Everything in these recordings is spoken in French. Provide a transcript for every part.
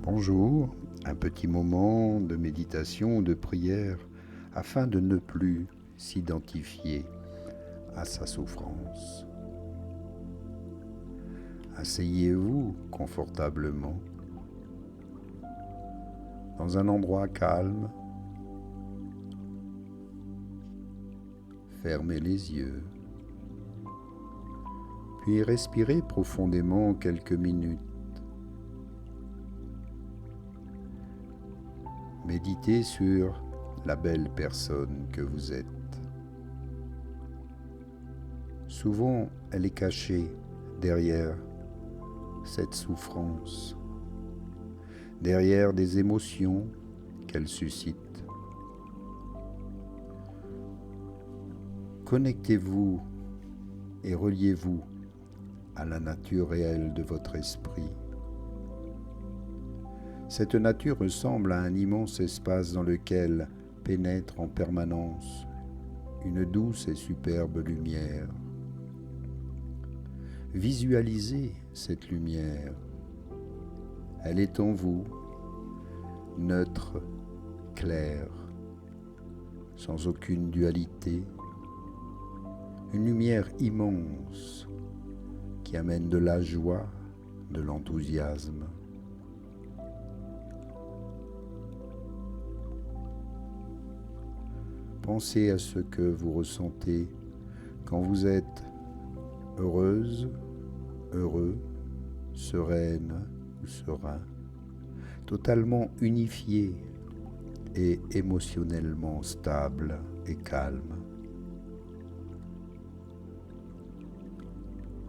Bonjour, un petit moment de méditation ou de prière afin de ne plus s'identifier à sa souffrance. Asseyez-vous confortablement dans un endroit calme. Fermez les yeux, puis respirez profondément quelques minutes. Méditez sur la belle personne que vous êtes. Souvent, elle est cachée derrière cette souffrance, derrière des émotions qu'elle suscite. Connectez-vous et reliez-vous à la nature réelle de votre esprit. Cette nature ressemble à un immense espace dans lequel pénètre en permanence une douce et superbe lumière. Visualisez cette lumière. Elle est en vous, neutre, claire, sans aucune dualité. Une lumière immense qui amène de la joie, de l'enthousiasme. Pensez à ce que vous ressentez quand vous êtes heureuse, heureux, sereine ou serein, totalement unifié et émotionnellement stable et calme.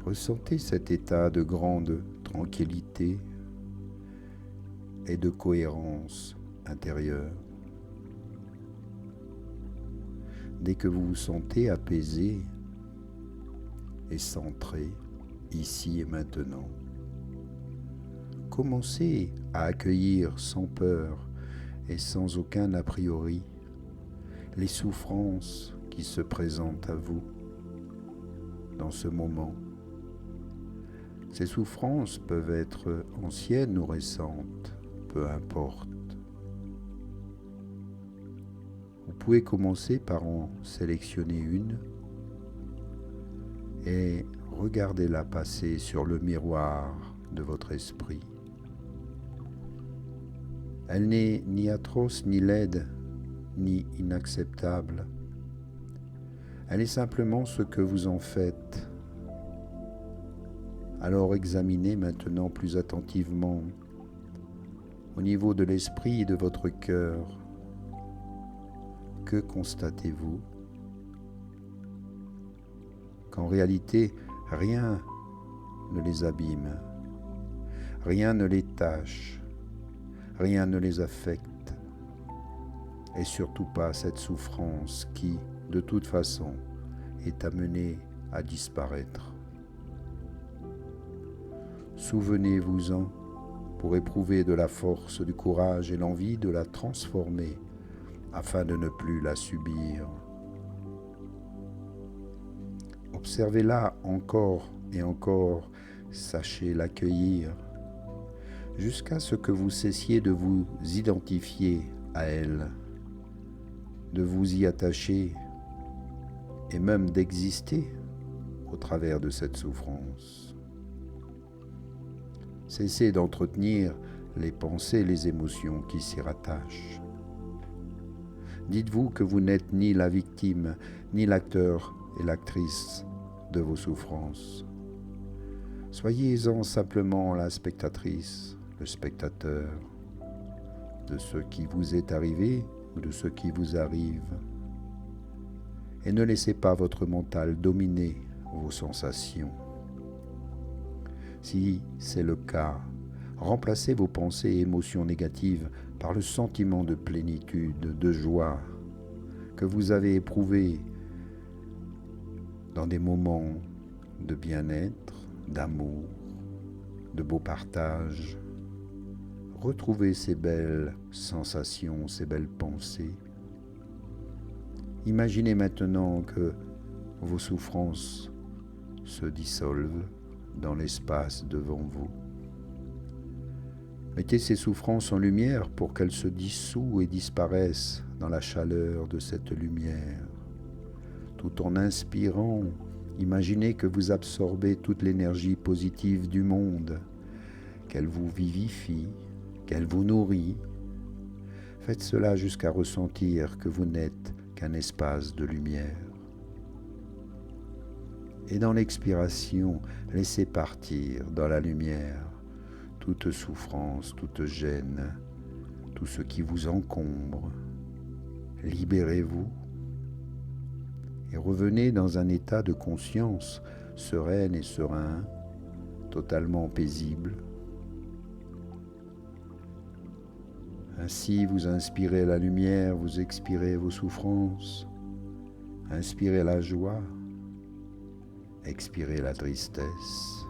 Ressentez cet état de grande tranquillité et de cohérence intérieure. Dès que vous vous sentez apaisé et centré ici et maintenant, commencez à accueillir sans peur et sans aucun a priori les souffrances qui se présentent à vous dans ce moment. Ces souffrances peuvent être anciennes ou récentes, peu importe. Vous pouvez commencer par en sélectionner une et regardez-la passer sur le miroir de votre esprit. Elle n'est ni atroce, ni laide, ni inacceptable. Elle est simplement ce que vous en faites. Alors examinez maintenant plus attentivement au niveau de l'esprit et de votre cœur. Que constatez-vous? Qu'en réalité, rien ne les abîme, rien ne les tâche, rien ne les affecte, et surtout pas cette souffrance qui, de toute façon, est amenée à disparaître. Souvenez-vous-en pour éprouver de la force, du courage et l'envie de la transformer afin de ne plus la subir. Observez-la encore et encore, sachez l'accueillir, jusqu'à ce que vous cessiez de vous identifier à elle, de vous y attacher et même d'exister au travers de cette souffrance. Cessez d'entretenir les pensées et les émotions qui s'y rattachent. Dites-vous que vous n'êtes ni la victime, ni l'acteur et l'actrice de vos souffrances. Soyez-en simplement la spectatrice, le spectateur de ce qui vous est arrivé ou de ce qui vous arrive. Et ne laissez pas votre mental dominer vos sensations. Si c'est le cas, remplacez vos pensées et émotions négatives par le sentiment de plénitude, de joie que vous avez éprouvé dans des moments de bien-être, d'amour, de beau partage. Retrouvez ces belles sensations, ces belles pensées. Imaginez maintenant que vos souffrances se dissolvent dans l'espace devant vous. Mettez ces souffrances en lumière pour qu'elles se dissouent et disparaissent dans la chaleur de cette lumière. Tout en inspirant, imaginez que vous absorbez toute l'énergie positive du monde, qu'elle vous vivifie, qu'elle vous nourrit. Faites cela jusqu'à ressentir que vous n'êtes qu'un espace de lumière. Et dans l'expiration, laissez partir dans la lumière toute souffrance, toute gêne, tout ce qui vous encombre. Libérez-vous et revenez dans un état de conscience sereine et serein, totalement paisible. Ainsi, vous inspirez la lumière, vous expirez vos souffrances, inspirez la joie, expirez la tristesse.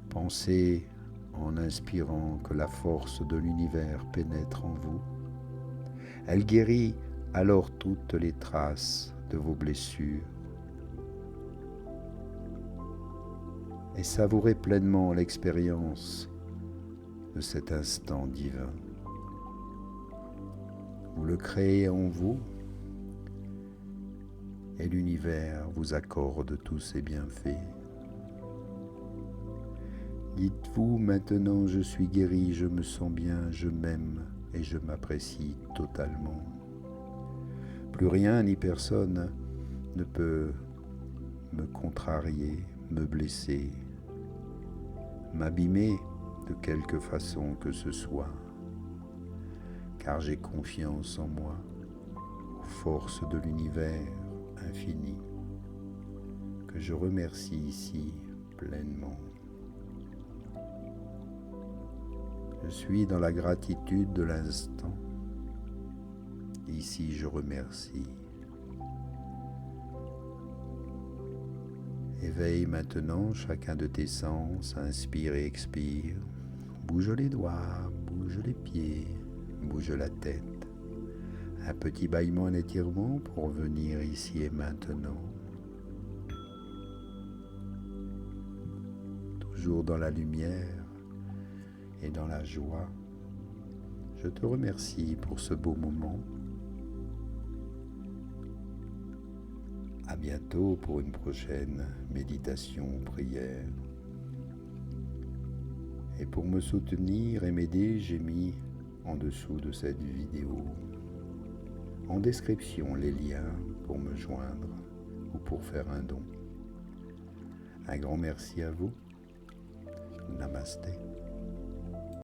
Pensez en inspirant que la force de l'univers pénètre en vous. Elle guérit alors toutes les traces de vos blessures. Et savourez pleinement l'expérience de cet instant divin. Vous le créez en vous et l'univers vous accorde tous ses bienfaits. Dites-vous maintenant, je suis guéri, je me sens bien, je m'aime et je m'apprécie totalement. Plus rien ni personne ne peut me contrarier, me blesser, m'abîmer de quelque façon que ce soit, car j'ai confiance en moi, aux forces de l'univers infini, que je remercie ici pleinement. Je suis dans la gratitude de l'instant. Ici, je remercie. Éveille maintenant chacun de tes sens, inspire et expire. Bouge les doigts, bouge les pieds, bouge la tête. Un petit bâillement, un étirement pour venir ici et maintenant. Toujours dans la lumière et dans la joie. Je te remercie pour ce beau moment. À bientôt pour une prochaine méditation ou prière. Et pour me soutenir et m'aider, j'ai mis en dessous de cette vidéo, en description, les liens pour me joindre ou pour faire un don. Un grand merci à vous. Namasté.